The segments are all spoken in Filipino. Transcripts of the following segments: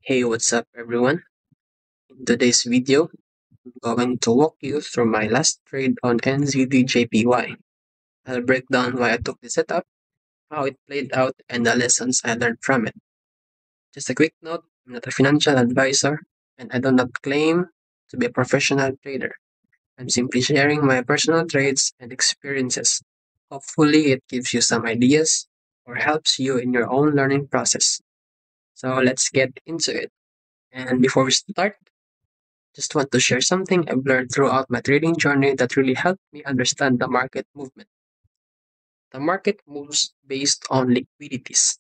Hey, what's up, everyone? In today's video, I'm going to walk you through my last trade on NZDJPY. I'll break down why I took the setup, how it played out, and the lessons I learned from it. Just a quick note, I'm not a financial advisor, and I do not claim to be a professional trader. I'm simply sharing my personal trades and experiences. Hopefully, it gives you some ideas or helps you in your own learning process. So let's get into it. And before we start, just want to share something I've learned throughout my trading journey that really helped me understand the market movement. The market moves based on liquidities,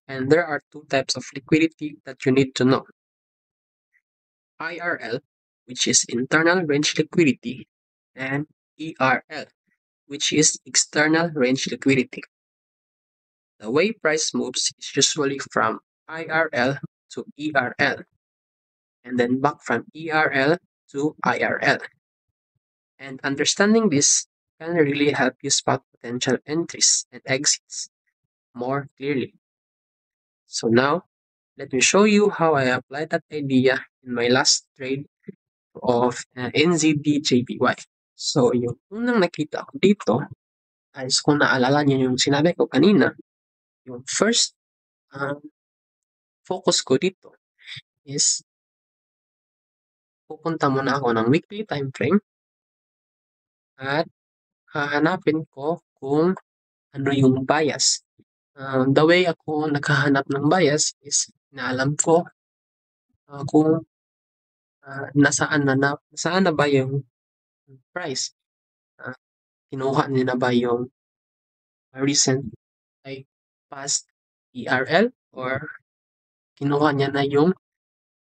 and there are two types of liquidity that you need to know. IRL, which is internal range liquidity, and ERL, which is external range liquidity. The way price moves is usually from IRL to ERL, and then back from ERL to IRL. And understanding this can really help you spot potential entries and exits more clearly. So now, let me show you how I applied that idea in my last trade of NZD-JPY. So yung unang nakita ko dito, is kung naalala niyo yung sinabi ko kanina, yung first um, focus ko dito is pupunta muna ako ng weekly time frame at hahanapin ko kung ano yung bias. The way ako naghahanap ng bias is inaalam ko kung nasaan na ba yung price. Ah, Kinuha niya na ba yung recent like past ERL or kinuha niya na yung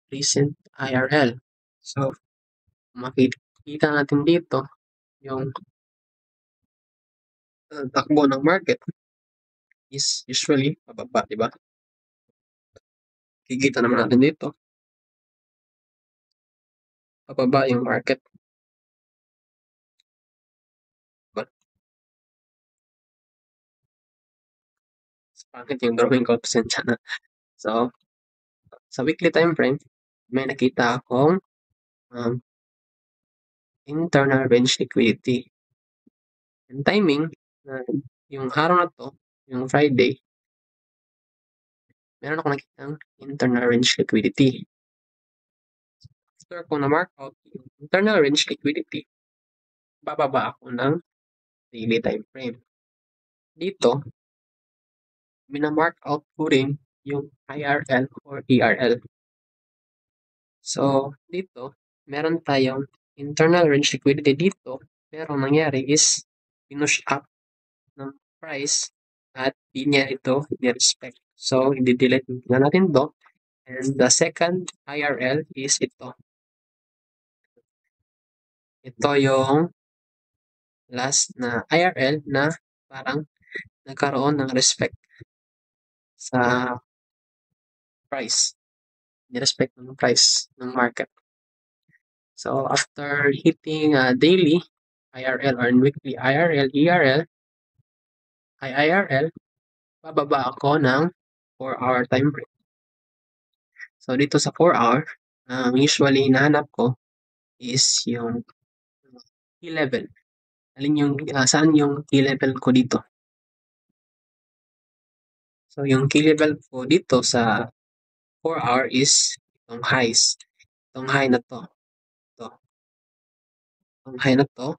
recent IRL. So, makikita natin dito yung takbo ng market is usually pababa, di ba? Kikita naman natin dito, pababa yung market. But, pangit yung drawing ko, pasensya na. So, sa weekly time frame, may nakita akong internal range liquidity. Yung timing, yung araw na to, yung Friday, meron ako nakitang internal range liquidity. After ko na-mark out yung internal range liquidity, bababa ako ng daily time frame. Dito, mina-mark out ko rin yung IRL or ERL. So, dito, meron tayong internal range liquidity dito, pero nangyari is pinush up ng price at di niya ito ni-respect. So, i-delete na natin to. And the second IRL is ito. Ito yung last na IRL na parang nagkaroon ng respect sa price. Ni-respect ng price ng market. So, after hitting daily IRL or weekly IRL, ERL, IRL, bababa ako ng 4-hour time frame. So, dito sa 4-hour, usually hinahanap ko is yung key level. Saan yung key level ko dito? So, yung key level ko dito sa 4-hour is itong highs. Itong high na to. Ito. Itong high na to.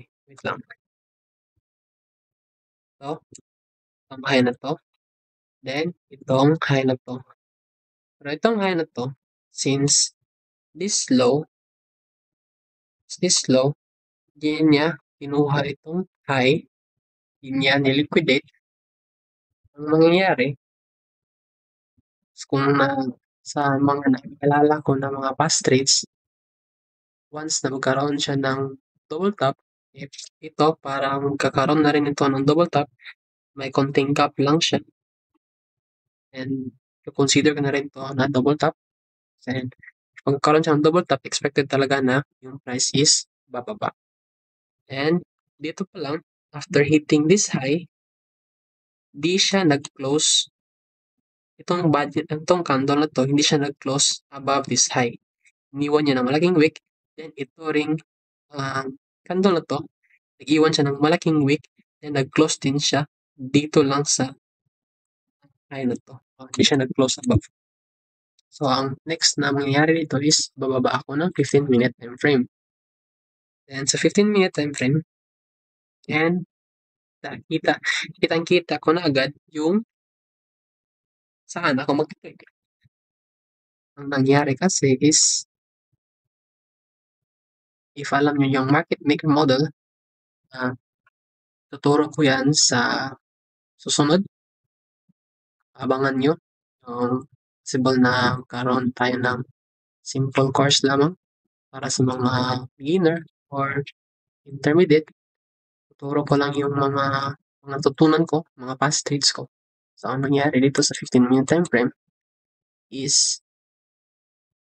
Wait lang. Ito. Itong high na to. Then, itong high na to. Pero itong high na to, since this low, di niya kinuha itong high, di niya niliquidate. Ang mangyayari, kung sa mga nakikilala ko na mga past trades, once na magkaroon siya ng double top, if ito parang kakaroon na rin ito ng double top, may konting gap lang siya. And consider ko na rin ito na double top. And pag magkaroon siya ng double top, expected talaga na yung price is bababa. And dito pa lang, after hitting this high, di siya nag-close itong candle na 'to hindi siya nag-close above this high. Iniwan niya ng malaking wick, then ito ring, candle na 'to, nag-iwan siya ng malaking wick, then nag-close din siya dito lang sa high na 'to. Hindi siya nag-close above. So, ang next na mangyayari dito is bababa ako ng 15-minute time frame. Then sa 15-minute time frame, and kitang-kita ko na agad yung saan ako mag-click. Ang nangyari kasi is, if alam niyo yung market maker model, tuturo ko yan sa susunod. Abangan niyo yung possible na magkaroon tayo ng simple course lamang para sa mga beginner or intermediate. Tuturo ko lang yung mga natutunan ko, mga past trades ko. So, ang nangyari dito sa 15-minute time frame is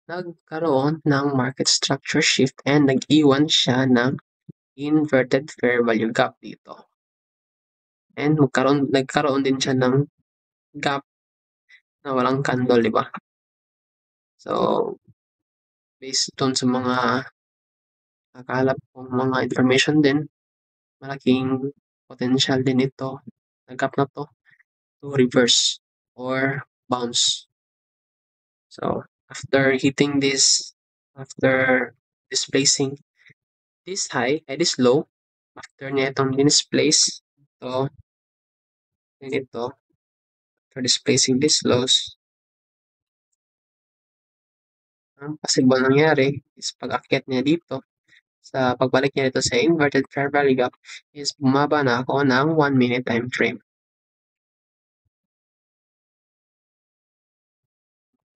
nagkaroon ng market structure shift and nag-iwan siya ng inverted fair value gap dito. And nagkaroon din siya ng gap na walang candle, di ba? So, based dun sa mga nakakalap kong mga information din, malaking potential din ito, na gap na to reverse or bounce. So, after displacing this high, this low, after niya itong displace, ganito, after displacing these lows, ang possible nangyari is pag-akyat niya dito, sa pagbalik niya dito sa inverted fair value gap, is bumaba na ako ng 1-minute time frame.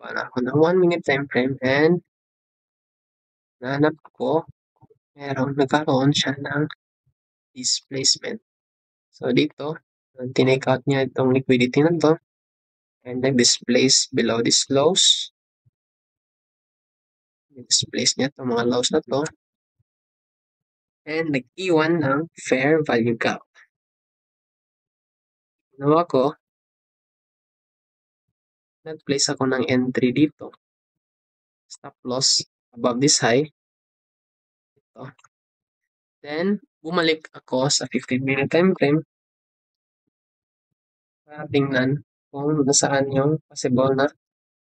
Bumaba na ako ng 1-minute time frame and nahanap ko nagkaroon siya ng displacement. So dito, tinake out niya itong liquidity na to and nag-displace below these lows. Nag-displace niya itong mga lows na to and nag-iwan ng fair value gap. Ginawa ko, nag-place ako ng entry dito. Stop loss above this high. Ito. Then, bumalik ako sa 15-minute time frame para tingnan kung nasaan yung possible na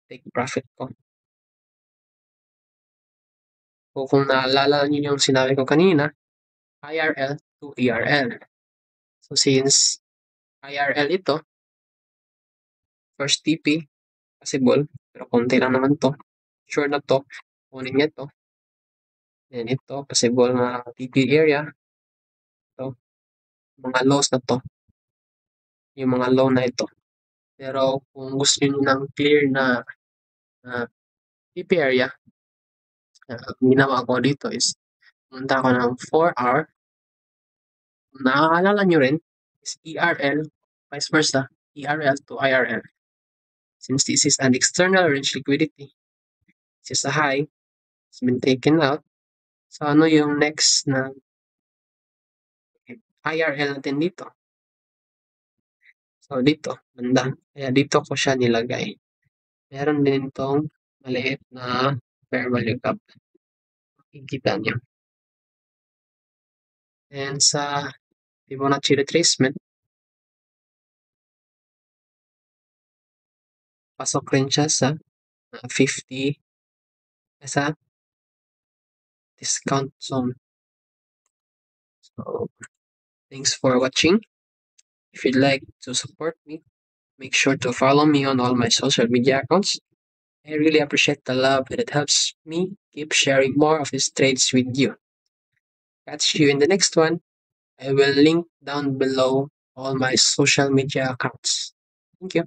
take profit ko. O kung naalala niyo yung sinabi ko kanina, IRL to ERL. So, since IRL ito, first TP, possible, pero konti lang naman to. Sure na to, kunin niya to. Then ito, possible na TP area. Ito, mga lows na to. Yung mga low na ito. Pero kung gusto niyo ng clear na TP area, ang ginawa ko dito is pumunta ako ng 4-hour. Kung naaalala nyo rin, is ERL, vice versa, ERL to IRL. Since this is an external range liquidity, this is a high, it's been taken out. So, ano yung next na IRL natin dito? So, dito, banda. Kaya dito ko siya nilagay. Meron din itong maliit na fair value gap. Makikita niyo. And sa Fibonacci retracement, pasok rin siya sa 50 sa discount zone. So, thanks for watching. If you'd like to support me, make sure to follow me on all my social media accounts. I really appreciate the love and it helps me keep sharing more of these trades with you. Catch you in the next one. I will link down below all my social media accounts. Thank you.